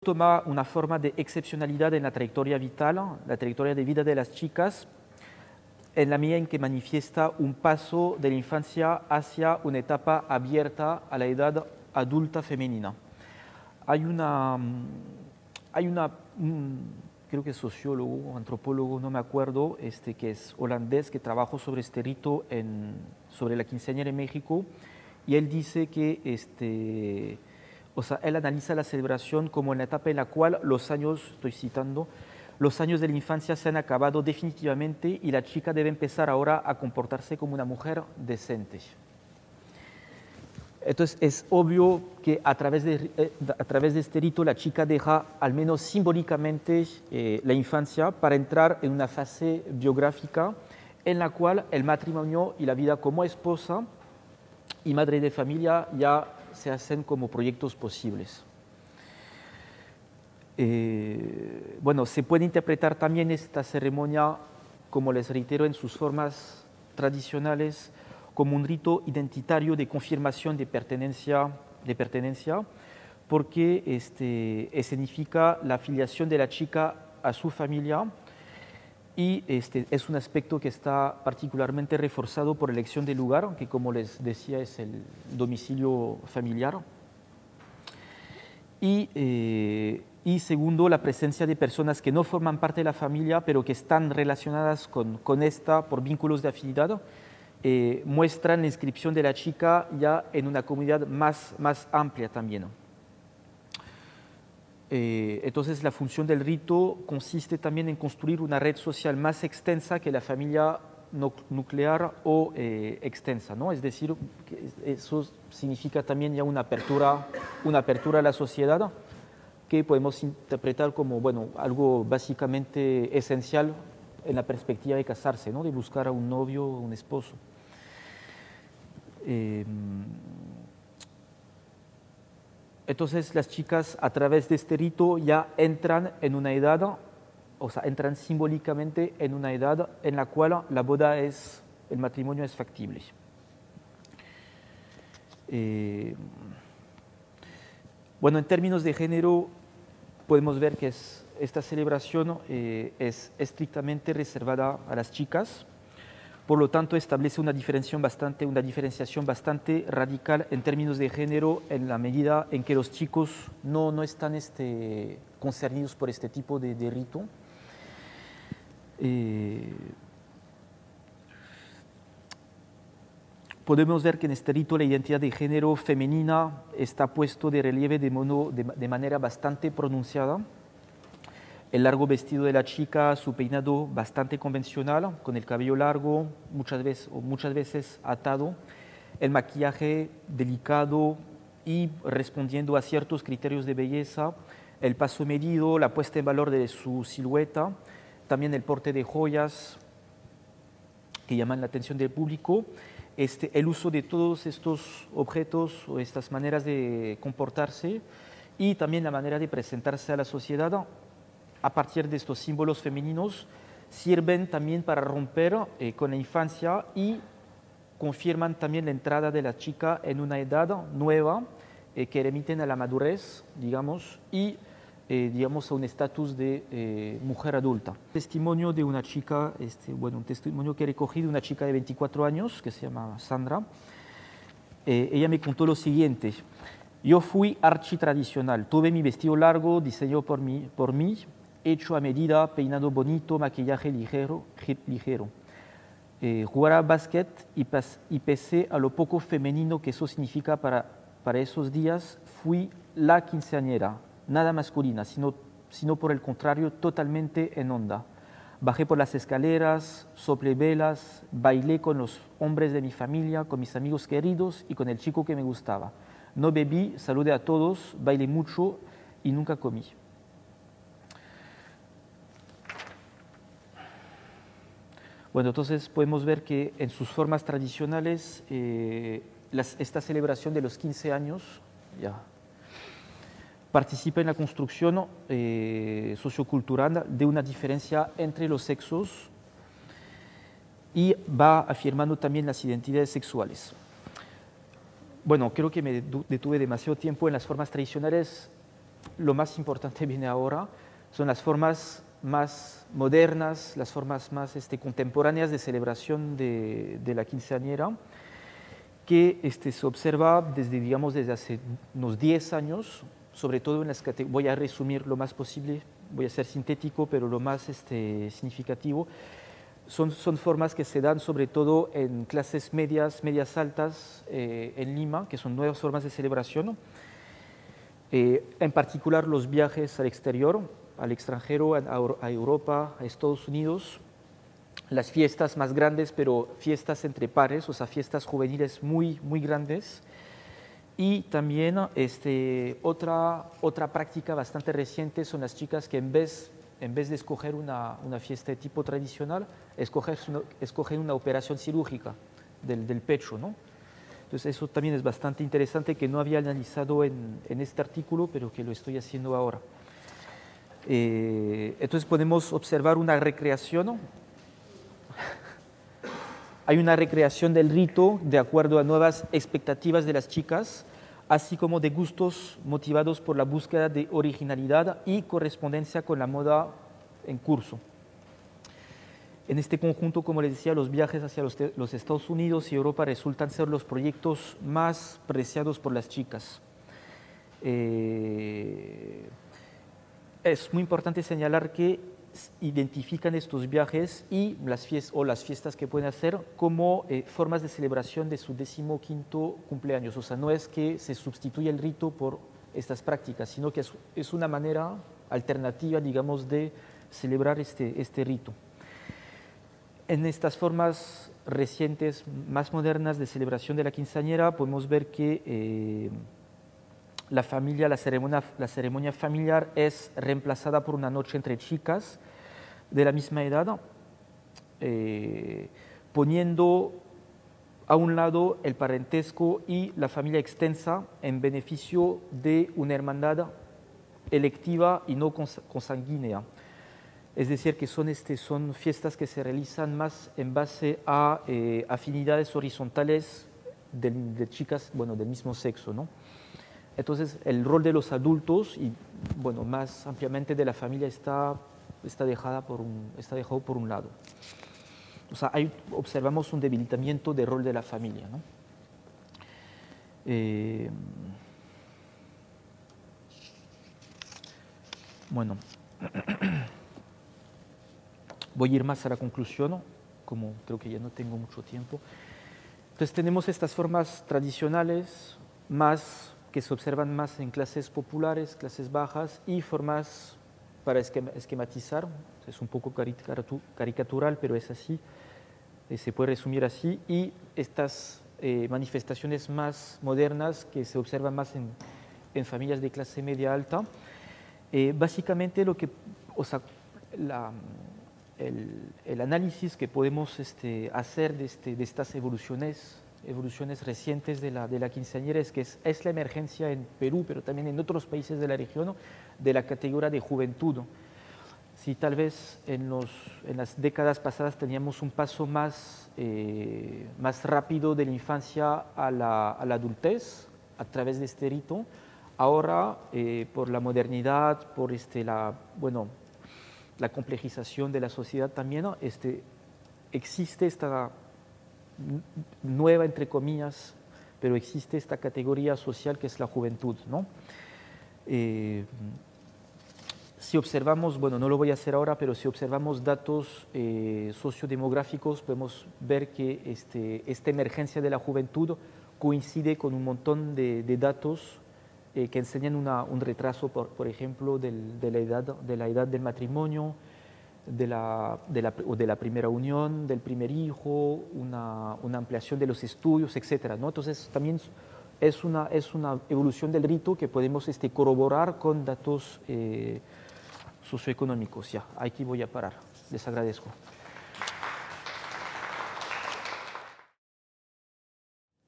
toma una forma de excepcionalidad en la trayectoria vital, la trayectoria de vida de las chicas, en la medida en que manifiesta un paso de la infancia hacia una etapa abierta a la edad adulta femenina. Hay creo que es sociólogo o antropólogo, no me acuerdo, que es holandés, que trabajó sobre este rito sobre la quinceañera en México, y él dice que o sea, él analiza la celebración como en la etapa en la cual los años, estoy citando, los años de la infancia se han acabado definitivamente y la chica debe empezar ahora a comportarse como una mujer decente. Entonces es obvio que a través de este rito la chica deja, al menos simbólicamente, la infancia para entrar en una fase biográfica en la cual el matrimonio y la vida como esposa y madre de familia ya se hacen como proyectos posibles. Bueno, se puede interpretar también esta ceremonia, como les reitero, en sus formas tradicionales, como un rito identitario de confirmación de pertenencia, porque significa la afiliación de la chica a su familia y es un aspecto que está particularmente reforzado por elección del lugar, que como les decía es el domicilio familiar. Y segundo, la presencia de personas que no forman parte de la familia, pero que están relacionadas con esta por vínculos de afinidad, muestran la inscripción de la chica ya en una comunidad más amplia también. Entonces la función del rito consiste también en construir una red social más extensa que la familia nuclear o extensa, ¿no? Es decir, que eso significa también ya una apertura a la sociedad que podemos interpretar como algo básicamente esencial en la perspectiva de casarse, ¿no? De buscar a un novio o un esposo. Entonces las chicas a través de este rito ya entran en una edad, o sea, entran simbólicamente en una edad en la cual el matrimonio es factible. Bueno, en términos de género podemos ver que esta celebración es estrictamente reservada a las chicas. Por lo tanto, establece una diferenciación bastante radical en términos de género en la medida en que los chicos no están concernidos por este tipo de rito. Podemos ver que en este rito la identidad de género femenina está puesto de relieve de manera bastante pronunciada. El largo vestido de la chica, su peinado bastante convencional, con el cabello largo, muchas veces atado, el maquillaje delicado y respondiendo a ciertos criterios de belleza, el paso medido, la puesta en valor de su silueta, también el porte de joyas que llaman la atención del público, el uso de todos estos objetos o estas maneras de comportarse y también la manera de presentarse a la sociedad a partir de estos símbolos femeninos sirven también para romper con la infancia y confirman también la entrada de la chica en una edad nueva que remiten a la madurez, digamos, y digamos a un estatus de mujer adulta. Testimonio de una chica, un testimonio que he recogido de una chica de 24 años que se llama Sandra. Ella me contó lo siguiente: yo fui architradicional, tuve mi vestido largo, diseñado por mí, hecho a medida, peinado bonito, maquillaje ligero. Jugaba básquet y pese a lo poco femenino que eso significa para esos días, fui la quinceañera, nada masculina, sino por el contrario, totalmente en onda. Bajé por las escaleras, soplé velas, bailé con los hombres de mi familia, con mis amigos queridos y con el chico que me gustaba. No bebí, saludé a todos, bailé mucho y nunca comí. Bueno, entonces podemos ver que en sus formas tradicionales esta celebración de los 15 años participa en la construcción sociocultural de una diferencia entre los sexos y va afirmando también las identidades sexuales. Bueno, creo que me detuve demasiado tiempo en las formas tradicionales. lo más importante viene ahora, son las formas más modernas, las formas más contemporáneas de celebración de la quinceañera, que se observa desde, digamos, desde hace unos 10 años, sobre todo en las categorías. Voy a resumir lo más posible, voy a ser sintético, pero lo más significativo. Son formas que se dan sobre todo en clases medias, medias altas en Lima, que son nuevas formas de celebración. En particular los viajes al exterior, al extranjero, a Europa, a Estados Unidos, las fiestas más grandes, pero fiestas entre pares, o sea, fiestas juveniles muy, muy grandes. Y también otra práctica bastante reciente son las chicas que en vez de escoger una fiesta de tipo tradicional, escogen una operación cirúrgica del pecho, ¿no? Entonces eso también es bastante interesante, que no había analizado en este artículo, pero que lo estoy haciendo ahora. Entonces podemos observar una recreación, ¿no? Hay una recreación del rito de acuerdo a nuevas expectativas de las chicas, así como de gustos motivados por la búsqueda de originalidad y correspondencia con la moda en curso. En este conjunto, como les decía, los viajes hacia los Estados Unidos y Europa resultan ser los proyectos más preciados por las chicas. Es muy importante señalar que identifican estos viajes y las fiestas que pueden hacer como formas de celebración de su 15º cumpleaños. O sea, no es que se sustituya el rito por estas prácticas, sino que es una manera alternativa, digamos, de celebrar este rito. En estas formas recientes, más modernas de celebración de la quinceañera, podemos ver que la ceremonia familiar es reemplazada por una noche entre chicas de la misma edad, poniendo a un lado el parentesco y la familia extensa en beneficio de una hermandad electiva y no consanguínea. Es decir, que son fiestas que se realizan más en base a afinidades horizontales de chicas, bueno, del mismo sexo, ¿no? Entonces, el rol de los adultos y, bueno, más ampliamente de la familia está dejado por un lado. O sea, observamos un debilitamiento del rol de la familia, ¿no? Bueno, voy a ir más a la conclusión, ¿no? Como creo que ya no tengo mucho tiempo. Entonces, tenemos estas formas tradicionales que se observan más en clases populares, clases bajas, y formas para esquematizar. Es un poco caricatural, pero es así, se puede resumir así, y estas manifestaciones más modernas que se observan más en familias de clase media alta. Básicamente el análisis que podemos hacer de estas evoluciones recientes de la quinceañera es que es la emergencia en Perú, pero también en otros países de la región, de la categoría de juventud. Si tal vez en las décadas pasadas teníamos un paso más rápido de la infancia a la adultez a través de este rito, ahora por la modernidad, por la complejización de la sociedad también, existe esta nueva, entre comillas, pero existe esta categoría social que es la juventud, ¿no? Si observamos, bueno, no lo voy a hacer ahora, pero si observamos datos sociodemográficos, podemos ver que esta emergencia de la juventud coincide con un montón de datos que enseñan un retraso, por ejemplo, de la edad del matrimonio, de la primera unión, del primer hijo, una ampliación de los estudios, etc., ¿no? Entonces, también es una evolución del rito que podemos corroborar con datos socioeconómicos. Ya, aquí voy a parar. Les agradezco.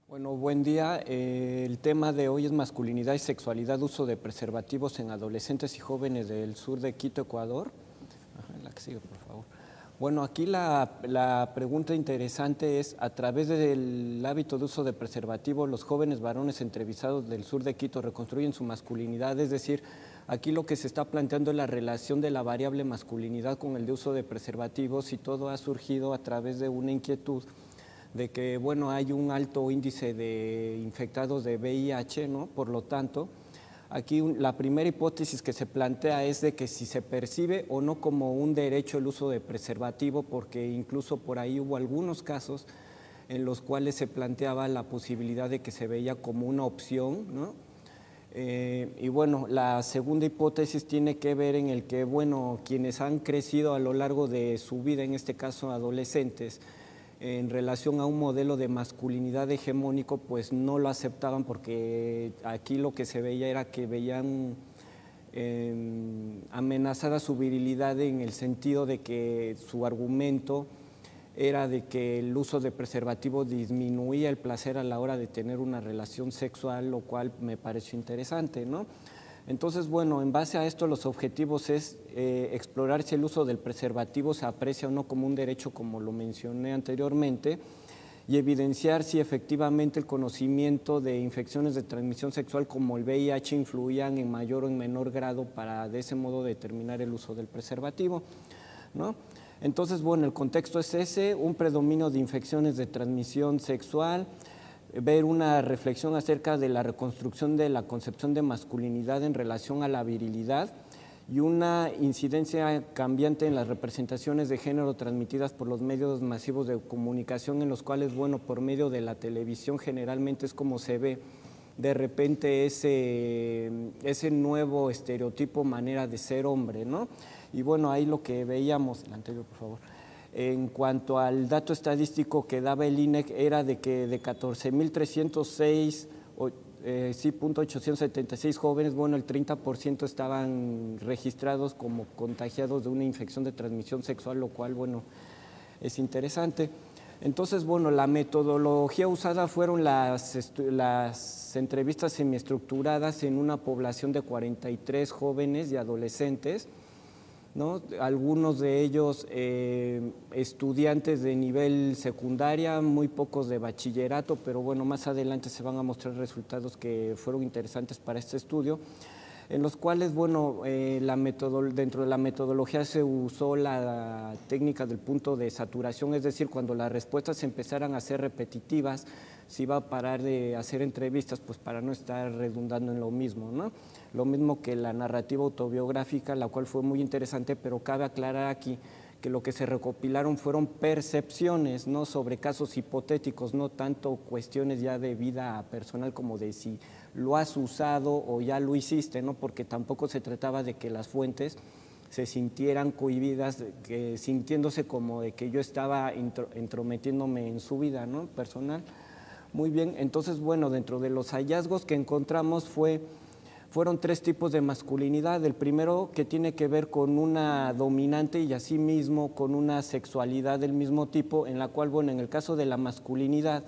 Bueno, buen día. El tema de hoy es masculinidad y sexualidad, uso de preservativos en adolescentes y jóvenes del sur de Quito, Ecuador. Ajá, la que sigue, por favor. Bueno, aquí la pregunta interesante es, a través del hábito de uso de preservativos, los jóvenes varones entrevistados del sur de Quito reconstruyen su masculinidad, es decir, Aquí lo que se está planteando es la relación de la variable masculinidad con el de uso de preservativos, y todo ha surgido a través de una inquietud de que, bueno, hay un alto índice de infectados de VIH, ¿no? Por lo tanto, aquí la primera hipótesis que se plantea es de que si se percibe o no como un derecho el uso de preservativo, porque incluso por ahí hubo algunos casos en los cuales se planteaba la posibilidad de que se veía como una opción, ¿no? Y bueno, la segunda hipótesis tiene que ver en el que, bueno, quienes han crecido a lo largo de su vida, en este caso adolescentes, en relación a un modelo de masculinidad hegemónico, pues no lo aceptaban, porque aquí lo que se veía era que veían amenazada su virilidad, en el sentido de que su argumento era de que el uso de preservativo disminuía el placer a la hora de tener una relación sexual, lo cual me pareció interesante, ¿no? Entonces, bueno, en base a esto los objetivos es explorar si el uso del preservativo se aprecia o no como un derecho, como lo mencioné anteriormente, y evidenciar si efectivamente el conocimiento de infecciones de transmisión sexual como el VIH influían en mayor o en menor grado para de ese modo determinar el uso del preservativo, ¿no? Entonces, bueno, el contexto es ese: un predominio de infecciones de transmisión sexual, ver una reflexión acerca de la reconstrucción de la concepción de masculinidad en relación a la virilidad, y una incidencia cambiante en las representaciones de género transmitidas por los medios masivos de comunicación, en los cuales, bueno, por medio de la televisión generalmente es como se ve de repente ese nuevo estereotipo, manera de ser hombre, ¿no? Y bueno, ahí lo que veíamos, el anterior por favor, en cuanto al dato estadístico que daba el INEC, era de que de 14.306, .876 jóvenes, bueno, el 30% estaban registrados como contagiados de una infección de transmisión sexual, lo cual, bueno, es interesante. Entonces, bueno, la metodología usada fueron las entrevistas semiestructuradas en una población de 43 jóvenes y adolescentes, ¿no? Algunos de ellos estudiantes de nivel secundaria, muy pocos de bachillerato, pero bueno, más adelante se van a mostrar resultados que fueron interesantes para este estudio, en los cuales, bueno, dentro de la metodología se usó la técnica del punto de saturación, es decir, cuando las respuestas empezaran a ser repetitivas, se iba a parar de hacer entrevistas, pues para no estar redundando en lo mismo, ¿no? Lo mismo que la narrativa autobiográfica, la cual fue muy interesante, pero cabe aclarar aquí que lo que se recopilaron fueron percepciones, ¿no?, sobre casos hipotéticos, no tanto cuestiones ya de vida personal como de si lo has usado o ya lo hiciste, ¿no?, porque tampoco se trataba de que las fuentes se sintieran cohibidas, sintiéndose como de que yo estaba entrometiéndome en su vida, ¿no?, personal. Muy bien, entonces, bueno, dentro de los hallazgos que encontramos fueron tres tipos de masculinidad. El primero, que tiene que ver con una dominante y asimismo con una sexualidad del mismo tipo, en la cual, bueno, en el caso de la masculinidad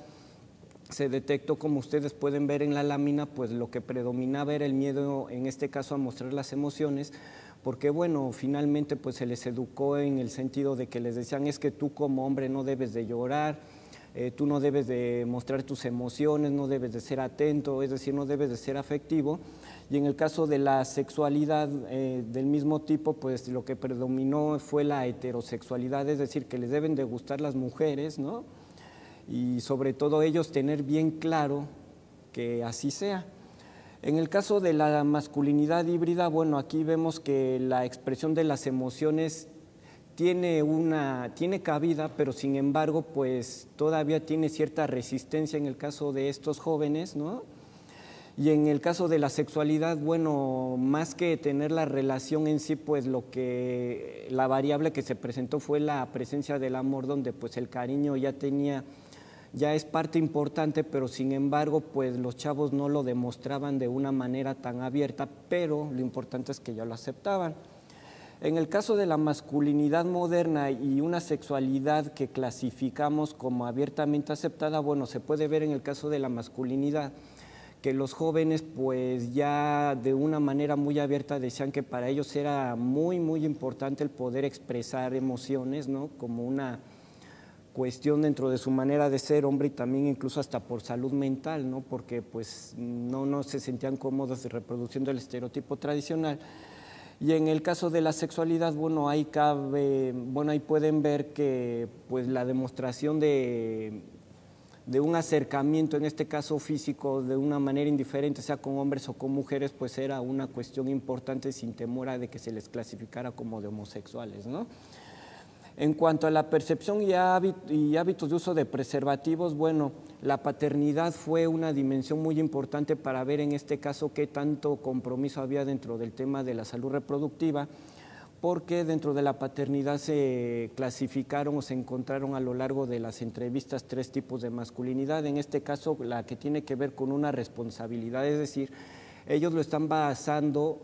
se detectó, como ustedes pueden ver en la lámina, pues lo que predominaba era el miedo, en este caso a mostrar las emociones, porque, bueno, finalmente pues se les educó en el sentido de que les decían: es que tú como hombre no debes de llorar, tú no debes de mostrar tus emociones, no debes de ser atento, es decir, no debes de ser afectivo. Y en el caso de la sexualidad del mismo tipo, pues lo que predominó fue la heterosexualidad, es decir, que les deben de gustar las mujeres, ¿no?, y sobre todo ellos tener bien claro que así sea. En el caso de la masculinidad híbrida, bueno, aquí vemos que la expresión de las emociones tiene cabida, pero sin embargo, pues todavía tiene cierta resistencia en el caso de estos jóvenes, ¿no? Y en el caso de la sexualidad, bueno, más que tener la relación en sí, pues la variable que se presentó fue la presencia del amor, donde pues el cariño ya es parte importante, pero sin embargo, pues los chavos no lo demostraban de una manera tan abierta, pero lo importante es que ya lo aceptaban. En el caso de la masculinidad moderna y una sexualidad que clasificamos como abiertamente aceptada, bueno, se puede ver en el caso de la masculinidad que los jóvenes pues ya de una manera muy abierta decían que para ellos era muy, muy importante el poder expresar emociones, ¿no?, como cuestión dentro de su manera de ser hombre y también incluso hasta por salud mental, ¿no? Porque pues no se sentían cómodos reproduciendo el estereotipo tradicional. Y en el caso de la sexualidad, bueno, ahí pueden ver que pues la demostración de un acercamiento, en este caso físico, de una manera indiferente, sea con hombres o con mujeres, pues era una cuestión importante sin temor a de que se les clasificara como de homosexuales, ¿no? En cuanto a la percepción y hábitos de uso de preservativos, bueno, la paternidad fue una dimensión muy importante para ver en este caso qué tanto compromiso había dentro del tema de la salud reproductiva, porque dentro de la paternidad se clasificaron o se encontraron a lo largo de las entrevistas 3 tipos de masculinidad. En este caso, la que tiene que ver con una responsabilidad, es decir, ellos lo están basando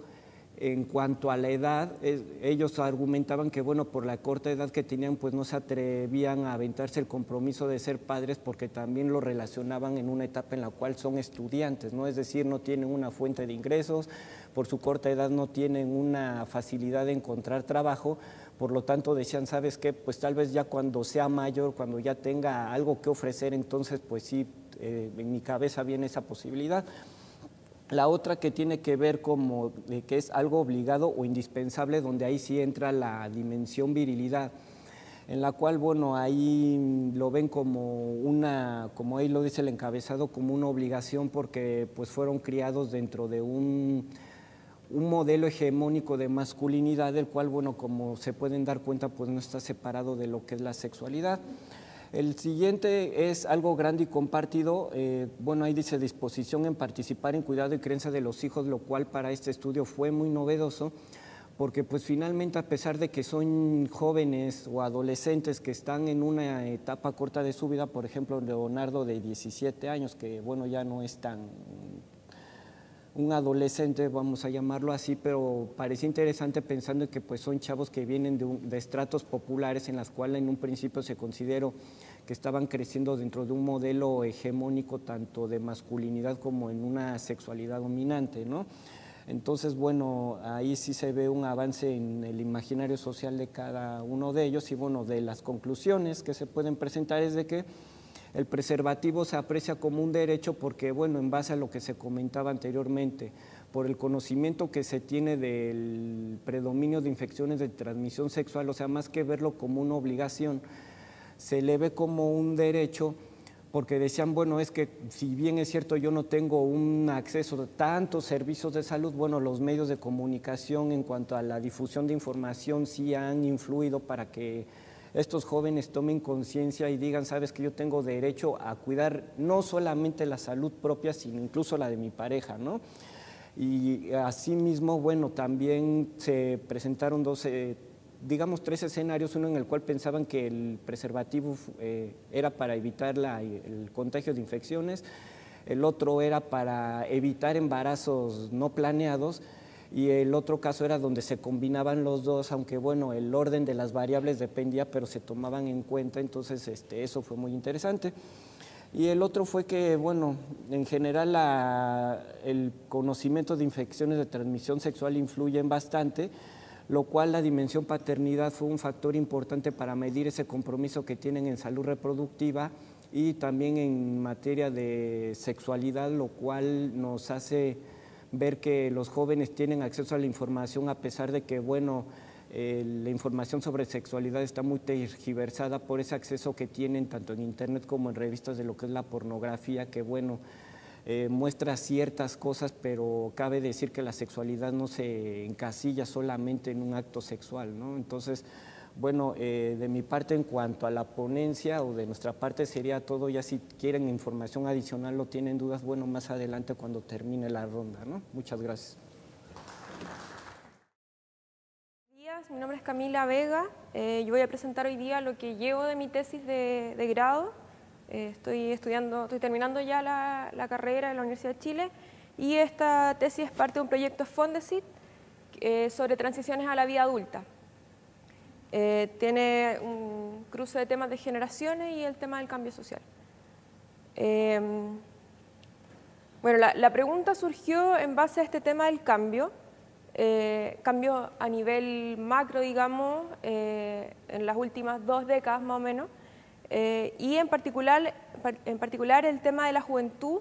en cuanto a la edad. Ellos argumentaban que, bueno, por la corta edad que tenían, pues no se atrevían a aventarse el compromiso de ser padres porque también lo relacionaban en una etapa en la cual son estudiantes, ¿no? Es decir, no tienen una fuente de ingresos, por su corta edad no tienen una facilidad de encontrar trabajo, por lo tanto decían, ¿sabes qué? Pues tal vez ya cuando sea mayor, cuando ya tenga algo que ofrecer, entonces pues sí, en mi cabeza viene esa posibilidad. La otra que tiene que ver como que es algo obligado o indispensable, donde ahí sí entra la dimensión virilidad, en la cual, bueno, ahí lo ven como como ahí lo dice el encabezado, como una obligación porque pues fueron criados dentro de un modelo hegemónico de masculinidad, del cual, bueno, como se pueden dar cuenta, pues no está separado de lo que es la sexualidad. El siguiente es algo grande y compartido. Bueno, ahí dice disposición en participar en cuidado y crianza de los hijos, lo cual para este estudio fue muy novedoso, porque pues finalmente, a pesar de que son jóvenes o adolescentes que están en una etapa corta de su vida, por ejemplo, Leonardo de 17 años, que bueno, ya no es tan un adolescente, vamos a llamarlo así, pero parece interesante pensando que pues son chavos que vienen de estratos populares en las cuales en un principio se consideró que estaban creciendo dentro de un modelo hegemónico tanto de masculinidad como en una sexualidad dominante, ¿no? Entonces, bueno, ahí sí se ve un avance en el imaginario social de cada uno de ellos y, bueno, de las conclusiones que se pueden presentar es de que el preservativo se aprecia como un derecho porque, bueno, en base a lo que se comentaba anteriormente, por el conocimiento que se tiene del predominio de infecciones de transmisión sexual, o sea, más que verlo como una obligación, se le ve como un derecho, porque decían, bueno, es que si bien es cierto yo no tengo un acceso a tantos servicios de salud, bueno, los medios de comunicación en cuanto a la difusión de información sí han influido para que estos jóvenes tomen conciencia y digan, sabes que yo tengo derecho a cuidar no solamente la salud propia, sino incluso la de mi pareja, ¿no? Y asimismo, bueno, también se presentaron digamos 3 escenarios, uno en el cual pensaban que el preservativo era para evitar el contagio de infecciones, el otro era para evitar embarazos no planeados, y el otro caso era donde se combinaban los dos, aunque bueno, el orden de las variables dependía, pero se tomaban en cuenta, entonces eso fue muy interesante. Y el otro fue que, bueno, en general el conocimiento de infecciones de transmisión sexual influyen bastante, lo cual la dimensión paternidad fue un factor importante para medir ese compromiso que tienen en salud reproductiva y también en materia de sexualidad, lo cual nos hace ver que los jóvenes tienen acceso a la información a pesar de que, bueno, la información sobre sexualidad está muy tergiversada por ese acceso que tienen tanto en internet como en revistas de lo que es la pornografía, que bueno, muestra ciertas cosas, pero cabe decir que la sexualidad no se encasilla solamente en un acto sexual, ¿no? Entonces, bueno, de mi parte en cuanto a la ponencia o de nuestra parte sería todo. Ya si quieren información adicional o tienen dudas, bueno, más adelante cuando termine la ronda, ¿no? Muchas gracias. Buenos días, mi nombre es Camila Vega. Yo voy a presentar hoy día lo que llevo de mi tesis de grado. Estoy terminando ya la carrera en la Universidad de Chile y esta tesis es parte de un proyecto Fondesit sobre transiciones a la vida adulta. Tiene un cruce de temas de generaciones y el tema del cambio social. Bueno, la pregunta surgió en base a este tema del cambio a nivel macro, digamos, en las últimas 2 décadas más o menos, y en particular el tema de la juventud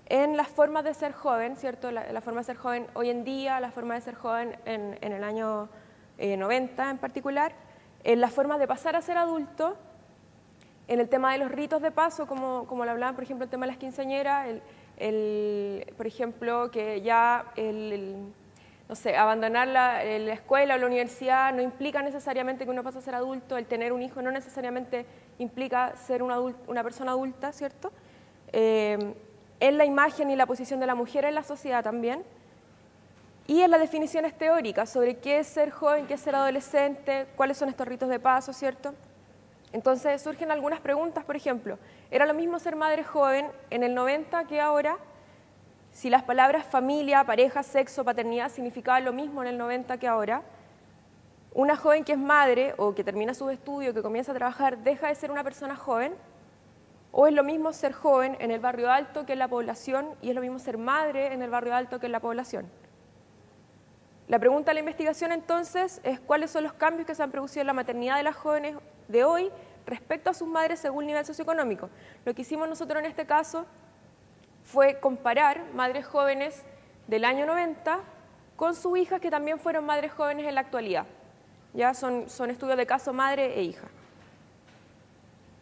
en las formas de ser joven, ¿cierto? La forma de ser joven hoy en día, la forma de ser joven en el año 90 en particular, en las formas de pasar a ser adulto, en el tema de los ritos de paso, como lo hablaban, por ejemplo, el tema de las quinceañeras, por ejemplo, que ya no sé, abandonar la escuela o la universidad no implica necesariamente que uno pase a ser adulto, el tener un hijo no necesariamente implica ser una persona adulta, ¿cierto? En la imagen y la posición de la mujer en la sociedad también, y en las definiciones teóricas sobre qué es ser joven, qué es ser adolescente, cuáles son estos ritos de paso, ¿cierto? Entonces surgen algunas preguntas, por ejemplo, ¿era lo mismo ser madre joven en el 90 que ahora? Si las palabras familia, pareja, sexo, paternidad significaban lo mismo en el 90 que ahora, una joven que es madre o que termina sus estudios, que comienza a trabajar, ¿deja de ser una persona joven? ¿O es lo mismo ser joven en el barrio alto que en la población y es lo mismo ser madre en el barrio alto que en la población? La pregunta de la investigación entonces es cuáles son los cambios que se han producido en la maternidad de las jóvenes de hoy respecto a sus madres según el nivel socioeconómico. Lo que hicimos nosotros en este caso fue comparar madres jóvenes del año 90 con sus hijas que también fueron madres jóvenes en la actualidad. Ya son estudios de caso madre e hija.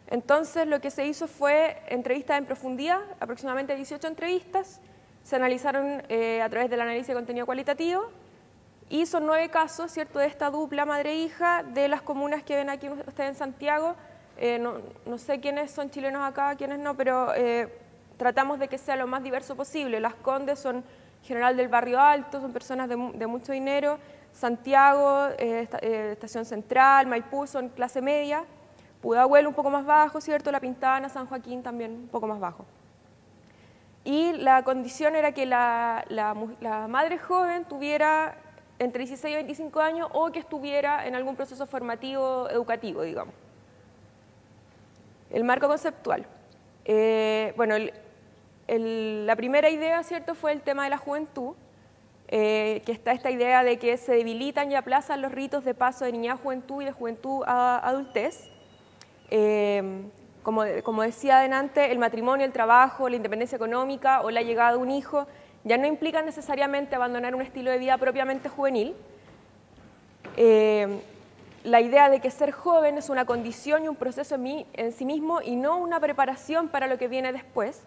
Entonces lo que se hizo fue entrevistas en profundidad, aproximadamente 18 entrevistas, se analizaron a través del análisis de contenido cualitativo y son 9 casos, ¿cierto?, de esta dupla madre-hija de las comunas que ven aquí ustedes en Santiago. No sé quiénes son chilenos acá, quiénes no, pero tratamos de que sea lo más diverso posible. Las Condes son en general del barrio alto, son personas de mucho dinero. Santiago, Estación Central, Maipú son clase media. Pudahuel un poco más bajo, ¿cierto? La Pintana, San Joaquín también un poco más bajo. Y la condición era que la madre joven tuviera entre 16 y 25 años o que estuviera en algún proceso formativo educativo, digamos. El marco conceptual. Bueno, la primera idea, ¿cierto?, fue el tema de la juventud, que está esta idea de que se debilitan y aplazan los ritos de paso de niñez a juventud y de juventud a adultez. Como decía adelante, el matrimonio, el trabajo, la independencia económica o la llegada de un hijo ya no implican necesariamente abandonar un estilo de vida propiamente juvenil. La idea de que ser joven es una condición y un proceso en sí mismo y no una preparación para lo que viene después.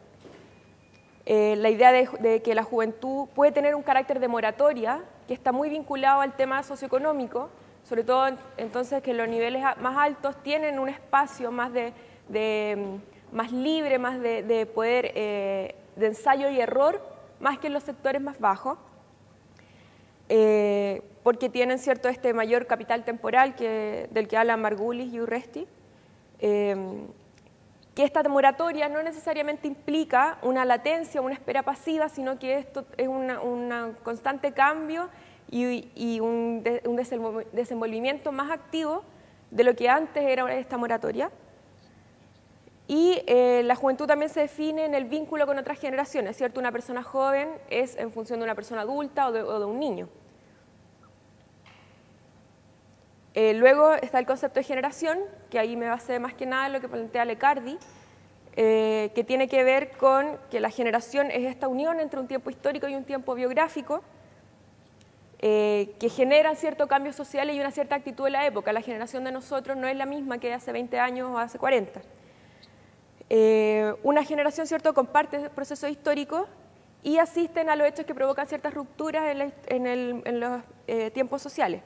La idea de que la juventud puede tener un carácter de moratoria, que está muy vinculado al tema socioeconómico, sobre todo entonces que los niveles más altos tienen un espacio más más libre, más de poder, de ensayo y error, más que en los sectores más bajos, porque tienen, ¿cierto?, este mayor capital temporal del que hablan Margulis y Urresti, que esta moratoria no necesariamente implica una latencia, una espera pasiva, sino que esto es un constante cambio y un desenvolvimiento más activo de lo que antes era esta moratoria. Y la juventud también se define en el vínculo con otras generaciones, ¿cierto? Una persona joven es en función de una persona adulta o de un niño. Luego está el concepto de generación, que ahí me basé más que nada en lo que plantea Lecardi, que tiene que ver con que la generación es esta unión entre un tiempo histórico y un tiempo biográfico, que generan ciertos cambios sociales y una cierta actitud de la época. La generación de nosotros no es la misma que hace 20 años o hace 40. Una generación, ¿cierto?, comparte procesos históricos y asisten a los hechos que provocan ciertas rupturas en los tiempos sociales.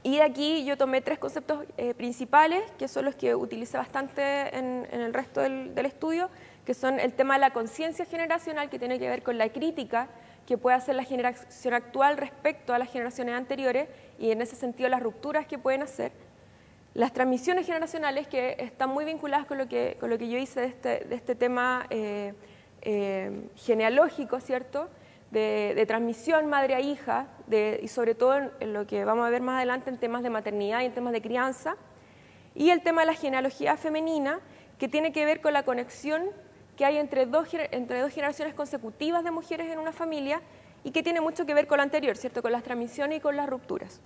Y de aquí yo tomé 3 conceptos principales, que son los que utilicé bastante en el resto del estudio, que son el tema de la conciencia generacional, que tiene que ver con la crítica que puede hacer la generación actual respecto a las generaciones anteriores y en ese sentido las rupturas que pueden hacer. Las transmisiones generacionales, que están muy vinculadas con lo que yo hice de este tema genealógico, ¿cierto?, de transmisión madre a hija, y sobre todo en lo que vamos a ver más adelante en temas de maternidad y en temas de crianza, y el tema de la genealogía femenina, que tiene que ver con la conexión que hay entre dos generaciones consecutivas de mujeres en una familia y que tiene mucho que ver con lo anterior, ¿cierto?, con las transmisiones y con las rupturas.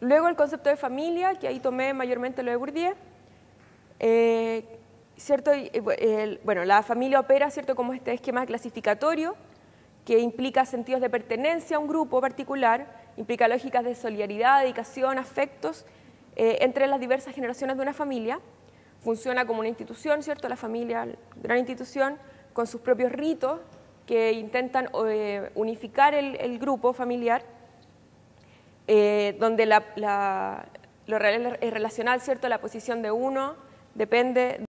Luego el concepto de familia, que ahí tomé mayormente lo de Bourdieu. ¿Cierto? Bueno, la familia opera, ¿cierto?, como este esquema clasificatorio que implica sentidos de pertenencia a un grupo particular, implica lógicas de solidaridad, dedicación, afectos entre las diversas generaciones de una familia. Funciona como una institución, ¿cierto?, la familia, gran institución, con sus propios ritos que intentan unificar el grupo familiar, donde lo relacional, ¿cierto?, la posición de uno depende